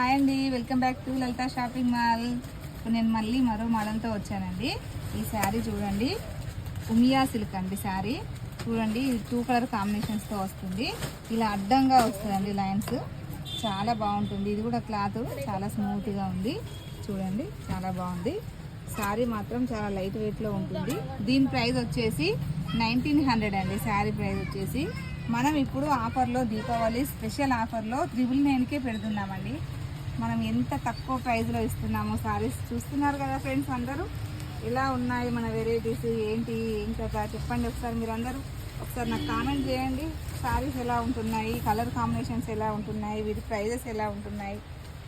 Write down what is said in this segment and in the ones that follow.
Hi అండి, welcome back to Lalitha shopping mall. ఇప్పుడు నేను మళ్ళీ మరో మోడల్తో వచ్చానండి. ఈ శారీ చూడండి, ఉమియా సిల్క్ అండి. శారీ చూడండి, 2 కలర్ కాంబినేషన్స్తో వస్తుంది. ఇలా అడ్డంగా వస్తుందండి లైన్స్, చాలా బాగుంటుంది. ఇది కూడా క్లాత్ చాలా స్మూత్గా ఉంది చూడండి, చాలా బాగుంది. శారీ మాత్రం చాలా లైట్ వెయిట్లో ఉంటుంది. దీని ప్రైస్ వచ్చేసి 1900 అండి. శారీ ప్రైస్ వచ్చేసి మనం ఇప్పుడు ఆఫర్లో, దీపావళి స్పెషల్ ఆఫర్లో 999కే పెడుతున్నామండి. మనం ఎంత తక్కువ ప్రైస్లో ఇస్తున్నామో శారీస్ చూస్తున్నారు కదా ఫ్రెండ్స్. అందరూ ఎలా ఉన్నాయి మన వెరైటీస్, ఏంటి ఏం కదా చెప్పండి ఒకసారి. మీరందరూ ఒకసారి నాకు కామెంట్ చేయండి. శారీస్ ఎలా ఉంటున్నాయి, కలర్ కాంబినేషన్స్ ఎలా ఉంటున్నాయి, వీటి ప్రైజెస్ ఎలా ఉంటున్నాయి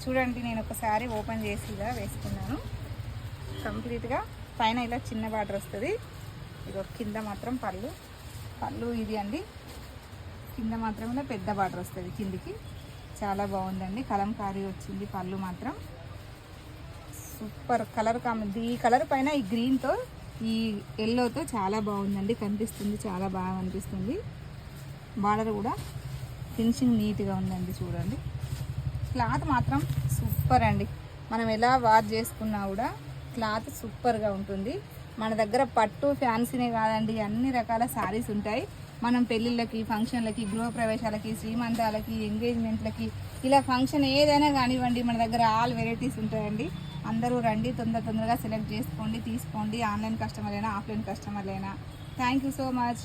చూడండి. నేను ఒక శారీ ఓపెన్ చేసిగా వేసుకున్నాను. కంప్లీట్గా పైన ఇలా చిన్న బార్డర్ వస్తుంది. ఇది కింద మాత్రం పళ్ళు ఇది అండి. కింద మాత్రం ఇలా పెద్ద బార్డర్ వస్తుంది కిందికి. చాలా బాగుందండి, కలంకారీ వచ్చింది. పళ్ళు మాత్రం సూపర్ కలర్ ఈ కలర్ పైన ఈ గ్రీన్తో ఈ ఎల్లోతో చాలా బాగుందండి, కనిపిస్తుంది. చాలా బాగా అనిపిస్తుంది. బార్డర్ కూడా ఫినిషింగ్ నీట్గా ఉందండి చూడండి. క్లాత్ మాత్రం సూపర్ అండి. మనం ఎలా వాష్ చేసుకున్నా కూడా క్లాత్ సూపర్గా ఉంటుంది. మన దగ్గర పట్టు ఫ్యాన్సీనే కాదండి, అన్ని రకాల శారీస్ ఉంటాయి. మనం పెళ్ళిళ్ళకి, ఫంక్షన్లకి, గృహప్రవేశాలకి, శ్రీమంతాలకి, ఎంగేజ్మెంట్లకి, ఇలా ఫంక్షన్ ఏదైనా కానివ్వండి, మన దగ్గర ఆల్ వెరైటీస్ ఉంటాయండి. అందరూ రండి, తొందరగా సెలెక్ట్ చేసుకోండి, తీసుకోండి. ఆన్లైన్ కస్టమర్ అయినా, ఆఫ్లైన్ కస్టమర్లైనా. Thank you so much.